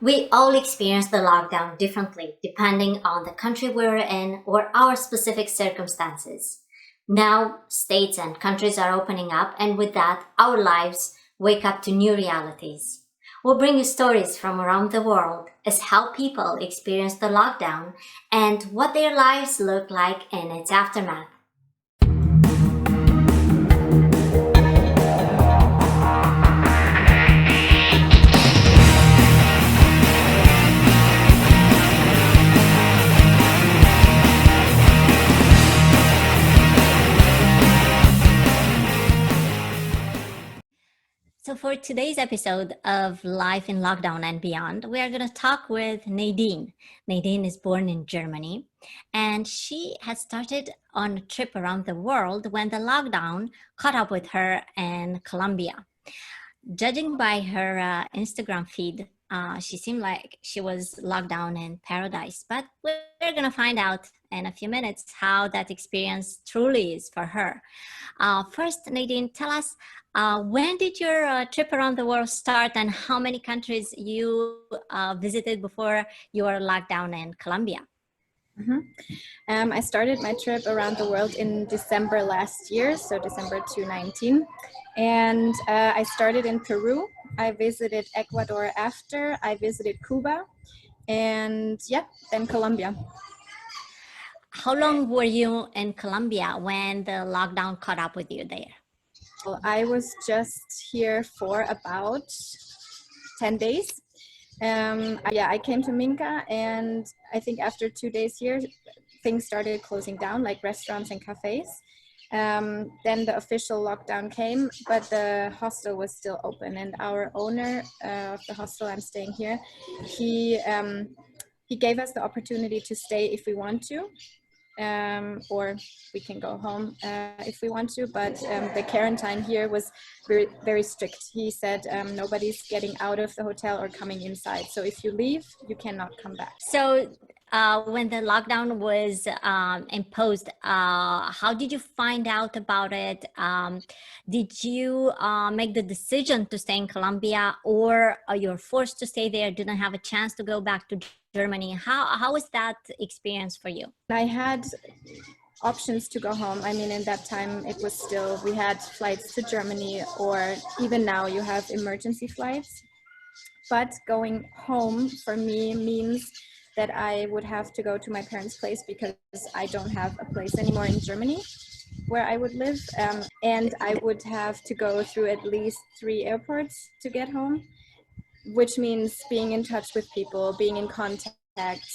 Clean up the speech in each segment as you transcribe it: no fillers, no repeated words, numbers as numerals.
We all experience the lockdown differently depending on the country we're in or our specific circumstances. Now, states and countries are opening up, and with that, our lives wake up to new realities. We'll bring you stories from around the world as how people experience the lockdown and what their lives look like in its aftermath. So, for today's episode of Life in Lockdown and Beyond, we are going to talk with Nadine. Nadine is born in Germany and she has started on a trip around the world when the lockdown caught up with her in Colombia. Judging by her Instagram feed, she seemed like she was locked down in paradise. But we're going to find out in a few minutes how that experience truly is for her. First, Nadine, tell us when did your trip around the world start and how many countries you visited before you were locked down in Colombia? I started my trip around the world in December last year, so December 2019. And I started in Peru. I visited Ecuador after. I visited Cuba. And then Colombia. How long were you in Colombia when the lockdown caught up with you there? Well, I was just here for about 10 days. I came to Minca, and I think after 2 days here, things started closing down, like restaurants and cafes. Then the official lockdown came, but the hostel was still open. And our owner of the hostel I'm staying here, he gave us the opportunity to stay if we want to. Or we can go home if we want to, but the quarantine here was very, very strict. He said nobody's getting out of the hotel or coming inside. So if you leave, you cannot come back. So when the lockdown was imposed, how did you find out about it? Did you make the decision to stay in Colombia, or you're forced to stay there, didn't have a chance to go back to Germany? How was that experience for you? I had options to go home. I mean, in that time, it was still, we had flights to Germany, or even now you have emergency flights. But going home for me means that I would have to go to my parents' place because I don't have a place anymore in Germany where I would live. And I would have to go through at least 3 airports to get home, which means being in touch with people, being in contact,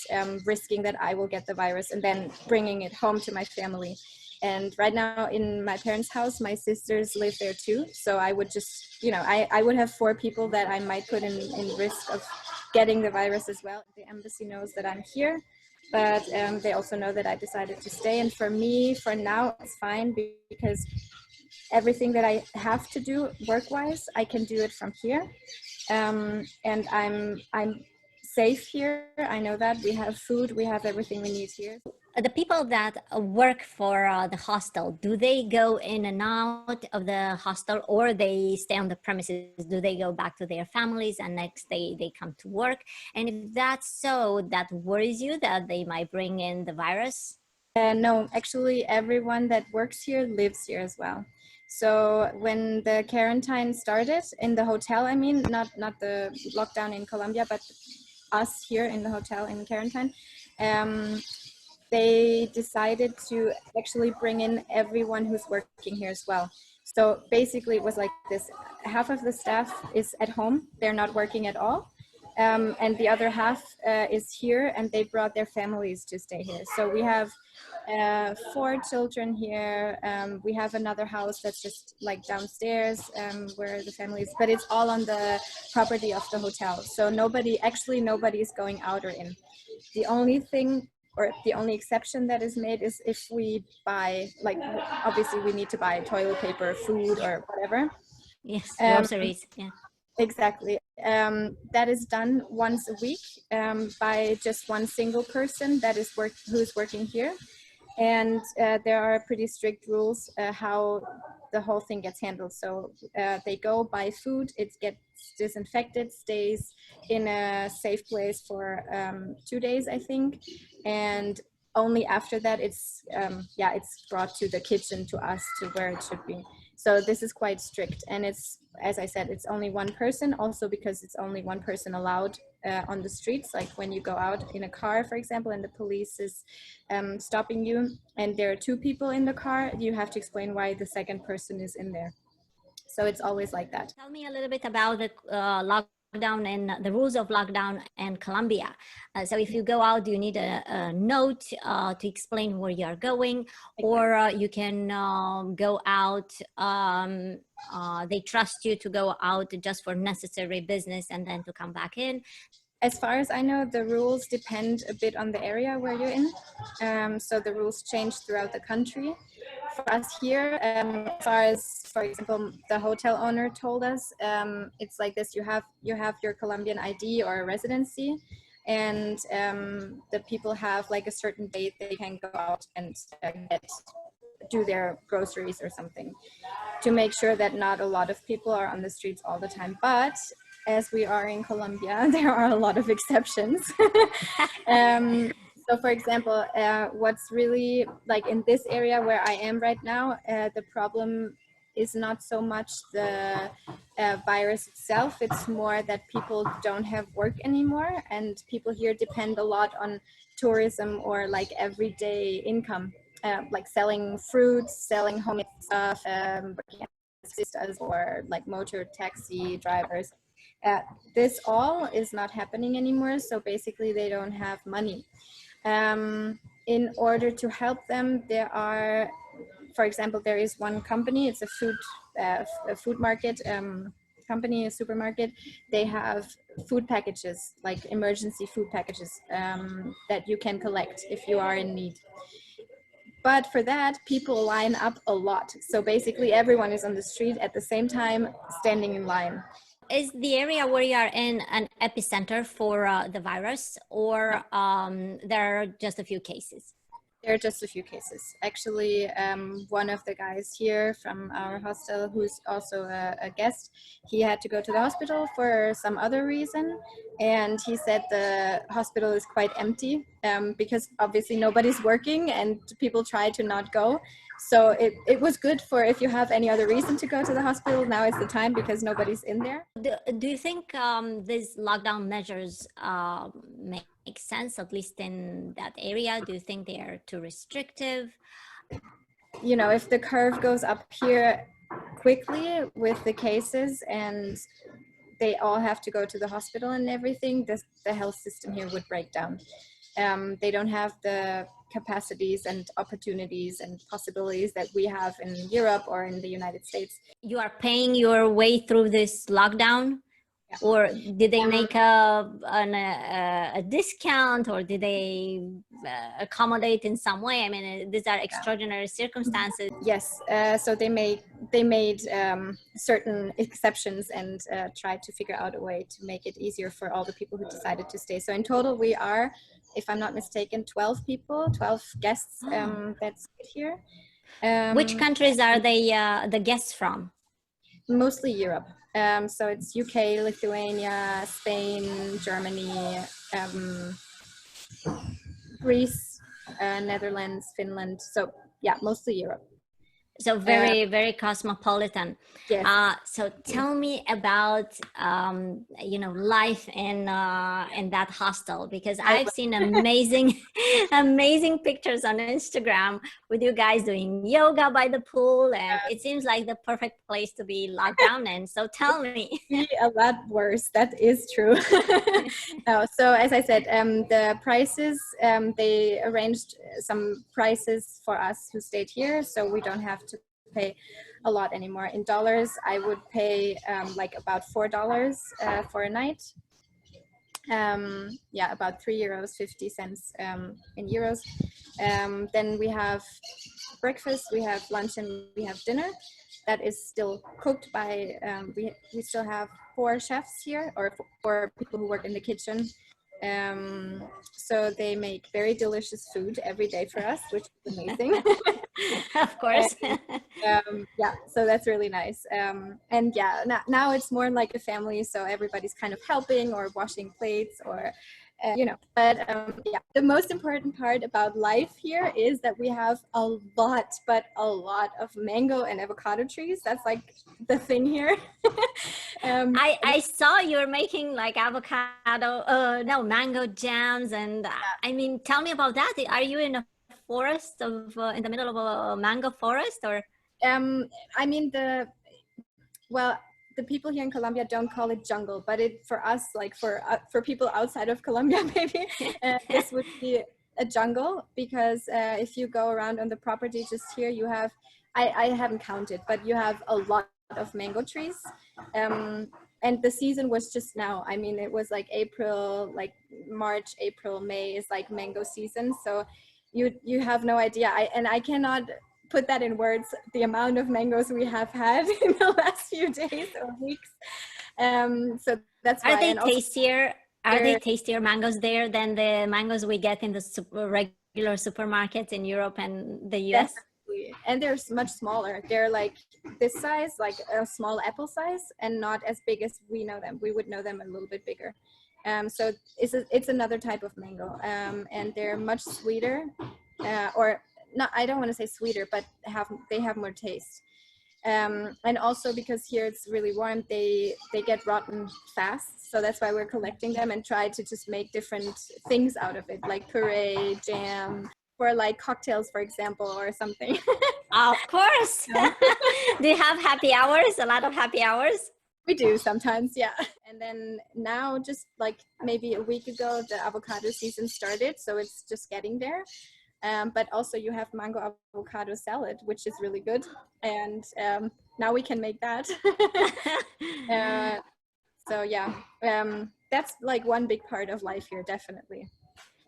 risking that I will get the virus and then bringing it home to my family. And right now in my parents' house, my sisters live there too. So I would just, I would have 4 people that I might put in risk of getting the virus as well. The embassy knows that I'm here, but they also know that I decided to stay. And for me, for now, it's fine because everything that I have to do work-wise, I can do it from here. And I'm safe here. I know that we have food, we have everything we need here. The people that work for the hostel, do they go in and out of the hostel, or they stay on the premises? Do they go back to their families and next day they come to work? And if that's so, that worries you that they might bring in the virus? No, actually everyone that works here lives here as well. So when the quarantine started in the hotel, I mean, not the lockdown in Colombia, but us here in the hotel in quarantine, they decided to actually bring in everyone who's working here as well. So basically it was like this: half of the staff is at home, they're not working at all. And the other half is here, and they brought their families to stay here. So we have 4 children here. We have another house that's just like downstairs where the family is, but it's all on the property of the hotel. So nobody is going out or in. The only thing, or the only exception that is made, is if we buy, like, obviously we need to buy toilet paper, food, or whatever. Yes, groceries. Yeah. Exactly. That is done once a week by just one single person that is who's working here. And there are pretty strict rules how the whole thing gets handled. So they go buy food, it gets disinfected, stays in a safe place for 2 days, I think, and only after that it's brought to the kitchen, to us, to where it should be. So this is quite strict, and it's, as I said, it's only one person, also because it's only one person allowed on the streets. Like when you go out in a car, for example, and the police is stopping you, and there are two people in the car, you have to explain why the second person is in there. So it's always like that. Tell me a little bit about the lockdown and the rules of lockdown in Colombia. So if you go out, do you need a note to explain where you are going, or you can go out, they trust you to go out just for necessary business and then to come back in? As far as I know, the rules depend a bit on the area where you're in. So the rules change throughout the country. For us here, as far as, for example, the hotel owner told us, it's like this: you have your Colombian ID or a residency, and the people have like a certain date they can go out and do their groceries or something, to make sure that not a lot of people are on the streets all the time. But as we are in Colombia, there are a lot of exceptions. So for example, what's really like in this area where I am right now, the problem is not so much the virus itself, it's more that people don't have work anymore, and people here depend a lot on tourism or like everyday income, like selling fruits, selling homemade stuff, working as sisters or like motor taxi drivers. This all is not happening anymore, so basically they don't have money. In order to help them, there are, for example, there is one company, it's a food market company, a supermarket. They have food packages, like emergency food packages, that you can collect if you are in need. But for that, people line up a lot. So basically everyone is on the street at the same time, standing in line. Is the area where you are in an epicenter for the virus, or there are just a few cases? There are just a few cases. Actually, one of the guys here from our hostel, who's also a guest, he had to go to the hospital for some other reason. And he said the hospital is quite empty, because obviously nobody's working and people try to not go. So it was good for if you have any other reason to go to the hospital. Now is the time because nobody's in there. Do you think these lockdown measures make sense, at least in that area? Do you think they are too restrictive? You know, if the curve goes up here quickly with the cases and they all have to go to the hospital and everything, the health system here would break down. They don't have the capacities and opportunities and possibilities that we have in Europe or in the United States. You are paying your way through this lockdown? Yeah. Or did they make a discount, or did they accommodate in some way? I mean, these are extraordinary circumstances. Yes, so they made certain exceptions and tried to figure out a way to make it easier for all the people who decided to stay. So in total, we are, if I'm not mistaken, 12 people, 12 guests that's here. Which countries are they the guests from? Mostly Europe. So it's UK, Lithuania, Spain, Germany, Greece, Netherlands, Finland. So yeah, mostly Europe. So very cosmopolitan. Yes. So tell me about life in that hostel, because I've seen amazing amazing pictures on Instagram with you guys doing yoga by the pool, and it seems like the perfect place to be locked down in. So tell me. A lot worse. That is true. No, so as I said, the prices, they arranged some prices for us who stayed here, so we don't have to pay a lot anymore. In dollars, I would pay like about $4 for a night. Yeah, about €3.50 in euros. Then we have breakfast, we have lunch, and we have dinner. That is still cooked by, we still have 4 chefs here, or 4 people who work in the kitchen. So they make very delicious food every day for us, which is amazing. Of course. Yeah, so that's really nice. And yeah, now it's more like a family, so everybody's kind of helping or washing plates or but yeah, the most important part about life here is that we have a lot of mango and avocado trees. That's like the thing here. I saw you're making like avocado, no, mango jams, and I mean, tell me about that. Are you in a forest of in the middle of a mango forest, or? I mean well, the people here in Colombia don't call it jungle, but it for us, like for people outside of Colombia, maybe this would be a jungle because if you go around on the property just here, you have I haven't counted, but you have a lot of mango trees. And the season was just now. I mean, it was like April, like March, April, May is like mango season. So you have no idea. I cannot put that in words, the amount of mangoes we have had in the last few days or weeks. So that's Are why. they And also tastier? Are they they're tastier mangoes there than the mangoes we get in the regular supermarkets in Europe and the US? definitely, and they're much smaller. They're like this size, like a small apple size, and not as big as we know them. We would know them a little bit bigger. So it's another type of mango, and they're much sweeter, or not. I don't want to say sweeter, but they have more taste. And also because here it's really warm, they get rotten fast, so that's why we're collecting them and try to just make different things out of it, like puree, jam, for like cocktails, for example, or something. Of course. Do you have happy hours? A lot of happy hours? We do sometimes, yeah. And then now, just like maybe a week ago, the avocado season started, so it's just getting there. But also you have mango avocado salad, which is really good. And now we can make that. uh, so yeah, that's like one big part of life here, definitely.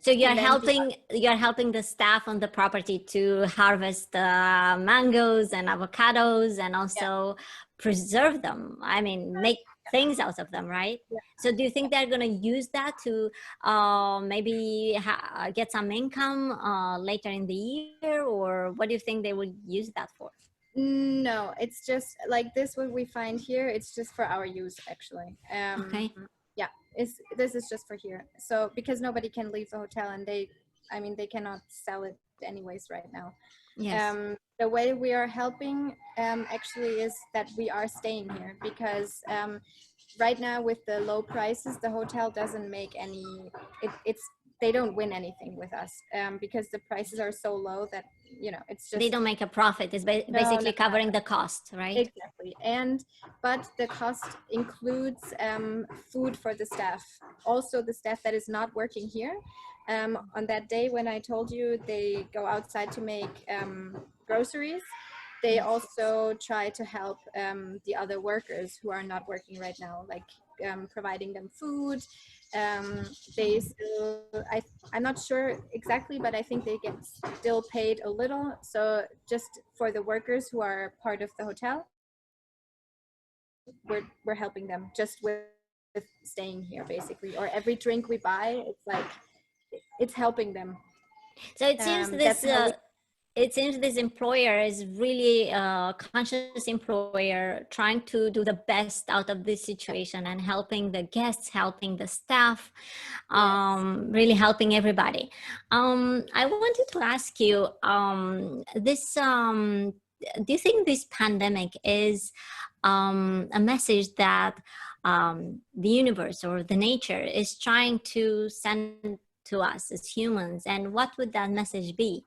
So And then you're helping the staff on the property to harvest mangoes and avocados and yeah, also preserve them. I mean, make things out of them, right? yeah. So do you think they're going to use that to maybe get some income later in the year, or what do you think they would use that for? No, it's just like this. What we find here, it's just for our use, actually. Okay. Yeah, this is just for here. So because nobody can leave the hotel, and I mean, they cannot sell it anyways right now. Yes. The way we are helping actually is that we are staying here because right now with the low prices, the hotel doesn't make any. It's they don't win anything with us because the prices are so low that it's They just don't make a profit. It's no, basically covering the cost, right? exactly. But the cost includes food for the staff, also the staff that is not working here. On that day when I told you they go outside to make groceries, they Yes. also try to help the other workers who are not working right now, like providing them food. They still, I'm not sure exactly, but I think they get still paid a little. So just for the workers who are part of the hotel, we're helping them just with staying here, basically. Or every drink we buy, it's like it's helping them. So it seems That's how we. this employer is really a conscious employer trying to do the best out of this situation and helping the guests, helping the staff, Yes. really helping everybody. I wanted to ask you, do you think this pandemic is a message that the universe or the nature is trying to send to us as humans, and what would that message be?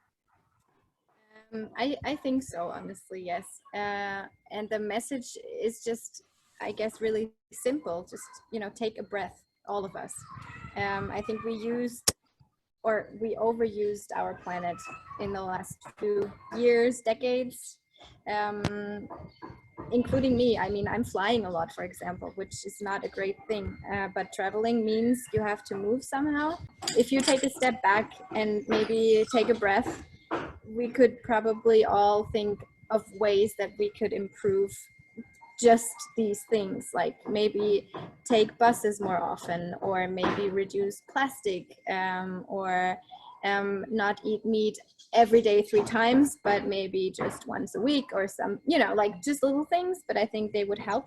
I think so, honestly, yes. And the message is just, I guess, really simple. Just, take a breath, all of us. I think we overused our planet in the last few years, decades, um, including me. I mean, I'm flying a lot, for example, which is not a great thing. But traveling means you have to move somehow. If you take a step back and maybe take a breath, we could probably all think of ways that we could improve just these things, like maybe take buses more often, or maybe reduce plastic, or not eat meat every day 3 times, but maybe just once a week or some, like just little things, but I think they would help.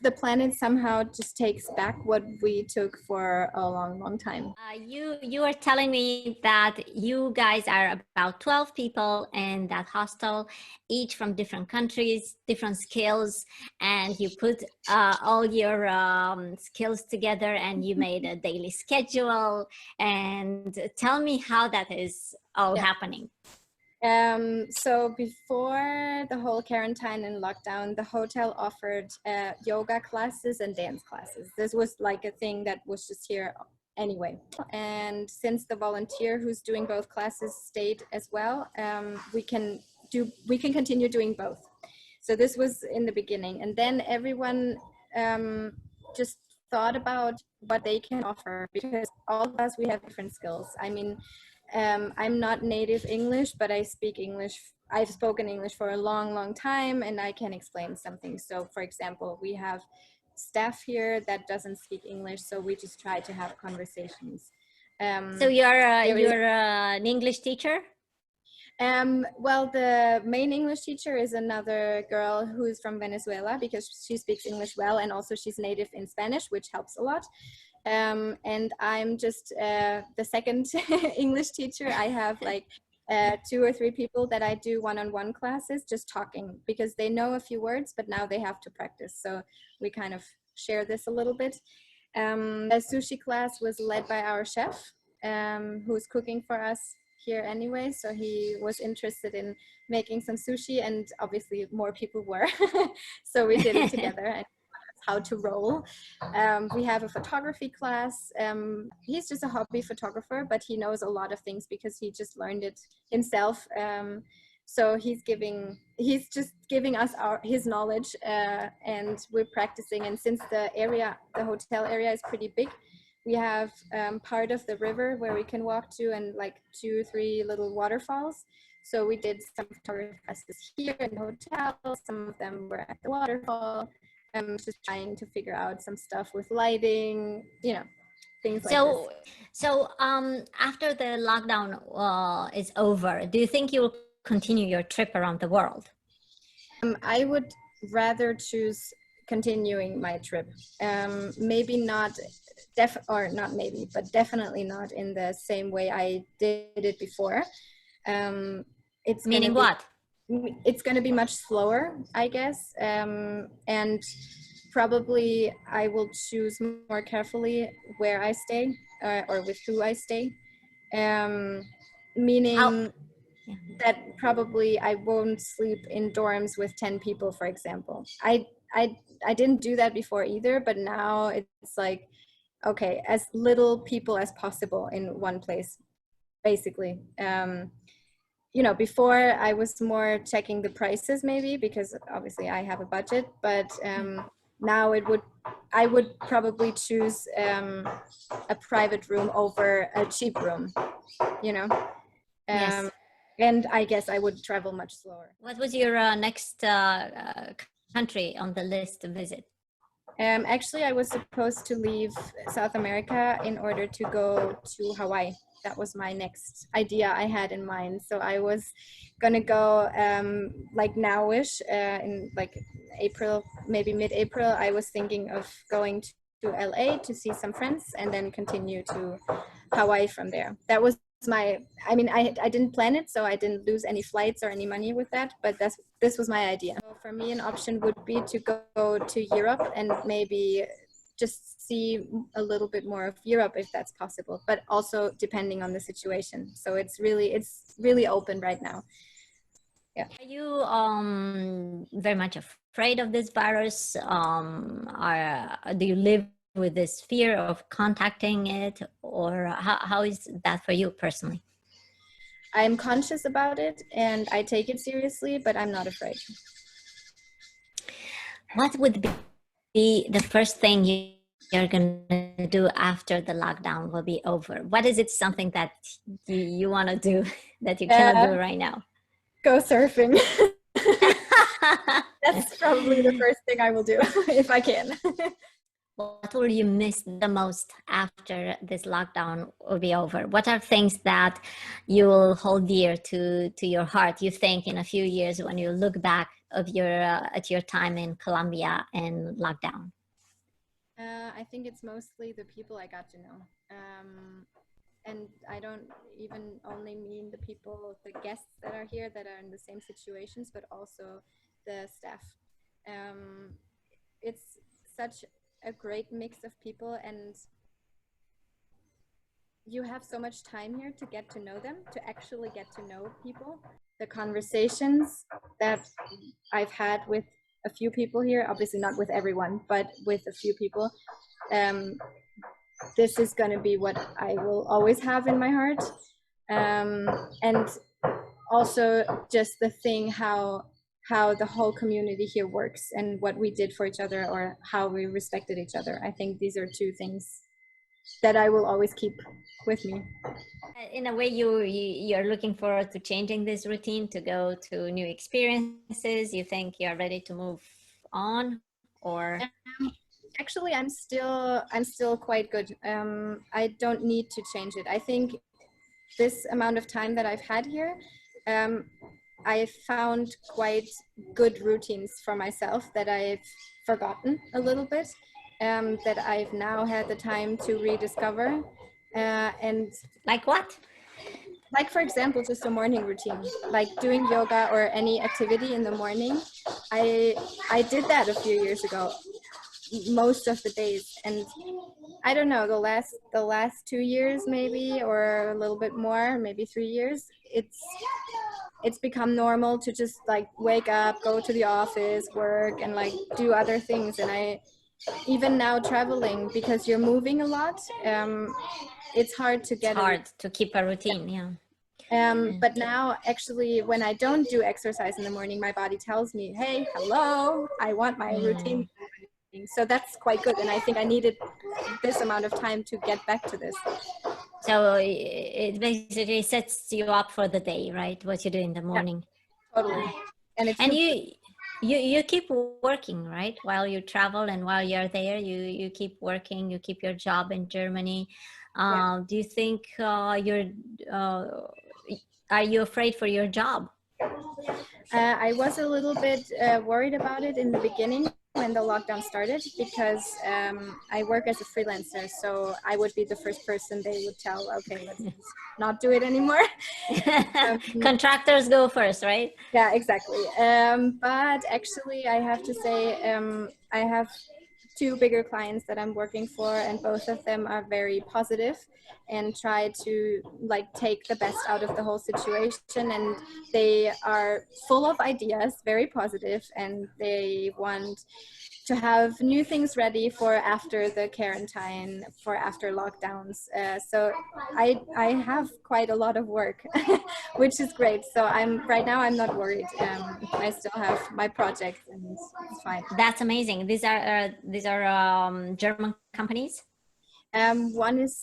The planet somehow just takes back what we took for a long, long time. You are telling me that you guys are about 12 people in that hostel, each from different countries, different skills, and you put all your skills together and you made a daily schedule. And tell me how that is all happening. So before the whole quarantine and lockdown, the hotel offered yoga classes and dance classes. This was like a thing that was just here anyway. And since the volunteer who's doing both classes stayed as well, we can continue doing both. So this was in the beginning, and then everyone just thought about what they can offer, because all of us, we have different skills. I mean, I'm not native English, but I speak English. I've spoken English for a long, long time, and I can explain something. So for example, we have staff here that doesn't speak English, so we just try to have conversations. So you're an English teacher? Well, the main English teacher is another girl who's from Venezuela, because she speaks English well, and also she's native in Spanish, which helps a lot. And I'm just the second English teacher. I have like 2 or 3 people that I do one-on-one classes, just talking, because they know a few words, but now they have to practice. So we kind of share this a little bit. The sushi class was led by our chef, who's cooking for us here anyway. So he was interested in making some sushi, and obviously more people were. So we did it together. And how to roll. We have a photography class. He's just a hobby photographer, but he knows a lot of things because he just learned it himself. So he's just giving us his knowledge, and we're practicing. And since the hotel area is pretty big, we have part of the river where we can walk to, and like 2 or 3 little waterfalls. So we did some photography classes here in the hotel. Some of them were at the waterfall. Just trying to figure out some stuff with lighting, things like this. So after the lockdown is over, do you think you will continue your trip around the world? I would rather choose continuing my trip. Maybe not, but definitely not in the same way I did it before. It's meaning what? It's going to be much slower, I guess, and probably I will choose more carefully where I stay, or with who I stay, meaning that probably I won't sleep in dorms with 10 people, for example. I didn't do that before either, but now it's like, okay, as little people as possible in one place, basically. Before I was more checking the prices, maybe, because obviously I have a budget, but now I would probably choose a private room over a cheap room, Yes. And I guess I would travel much slower. What was your next country on the list to visit? Actually, I was supposed to leave South America in order to go to Hawaii. That was my next idea I had in mind. So I was gonna go like nowish, in like April, maybe mid-April. I was thinking of going to LA to see some friends, and then continue to Hawaii from there. That was I didn't plan it, so I didn't lose any flights or any money with that, but this was my idea. So for me, an option would be to go to Europe and maybe just see a little bit more of Europe if that's possible, but also depending on the situation. So it's really open right now. Yeah. Are you very much afraid of this virus? Do you live with this fear of contacting it, or how is that for you personally? I'm conscious about it and I take it seriously, but I'm not afraid. What would be the first thing you're going to do after the lockdown will be over? What is it, something that you want to do that you cannot do right now? Go surfing. That's probably the first thing I will do if I can. What will you miss the most after this lockdown will be over? What are things that you will hold dear to your heart? You think in a few years when you look back of your at your time in Colombia and lockdown. I think it's mostly the people I got to know. And I don't even only mean the people, the guests that are here that are in the same situations, but also the staff. Um, it's such a great mix of people, and you have so much time here to get to know them, to actually get to know people. The conversations that I've had with a few people here, obviously not with everyone, but with a few people, um, this is going to be what I will always have in my heart. And also just the thing how the whole community here works and what we did for each other or how we respected each other. I think these are two things that I will always keep with me. In a way, you're looking forward to changing this routine to go to new experiences. You think you're ready to move on, or Actually, I'm still quite good. I don't need to change it. I think this amount of time that I've had here, um, I found quite good routines for myself that I've forgotten a little bit, that I've now had the time to rediscover. And like what? like, for example, just a morning routine, like doing yoga or any activity in the morning. I did that a few years ago, most of the days, and I don't know, the last 2 years maybe, or a little bit more, maybe 3 years, it's become normal to just like wake up, go to the office, work, and like do other things. And I even now traveling, because you're moving a lot, it's hard to It's get a hard to keep a routine. Yeah. but now actually when I don't do exercise in the morning, my body tells me, hey, hello, I want my routine. Mm. So that's quite good, and I think I needed this amount of time to get back to this. So it basically sets you up for the day, right? What you do in the Yeah, morning. totally. And it's And super. you keep working, right? While you travel and while you're there, you keep working, you keep your job in Germany. Yeah. Do you think uh, are you afraid for your job? I was a little bit worried about it in the beginning when the lockdown started, because I work as a freelancer, so I would be the first person they would tell, okay, let's not do it anymore. Contractors go first, right? Yeah, exactly. But actually, I have to say, I have two bigger clients that I'm working for, and both of them are very positive and try to like take the best out of the whole situation. And they are full of ideas, very positive, and they want to have new things ready for after the quarantine, for after lockdowns. So I have quite a lot of work, which is great. So I'm right now I'm not worried. I still have my projects, and it's fine. That's amazing. These are German companies. One is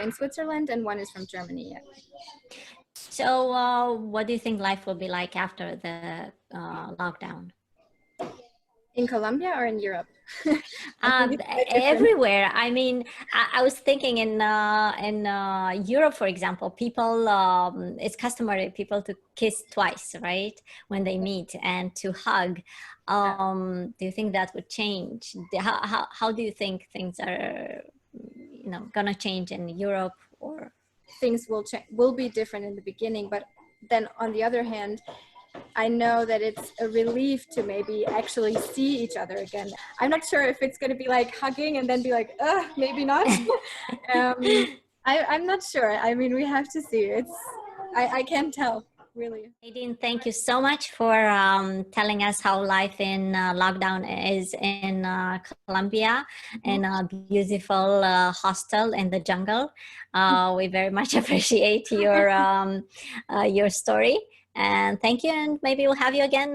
in Switzerland and one is from Germany. Yeah. So, what do you think life will be like after the lockdown? In Colombia or in Europe? I think it's quite different. Everywhere. I mean, I was thinking in Europe, for example, people it's customary people to kiss twice, right, when they meet, and to hug. Yeah. Do you think that would change? How do you think things are, gonna change in Europe or? Things will be different in the beginning, but then on the other hand, I know that it's a relief to maybe actually see each other again. I'm not sure if it's going to be like hugging and then be like, maybe not. I'm not sure. I mean, we have to see. I can't tell, really. Nadine, thank you so much for telling us how life in lockdown is in Colombia, in a beautiful hostel in the jungle. We very much appreciate your story, and thank you. And maybe we'll have you again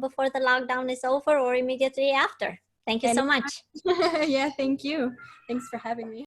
before the lockdown is over or immediately after. Thank you so And much. yeah, thank you. Thanks for having me.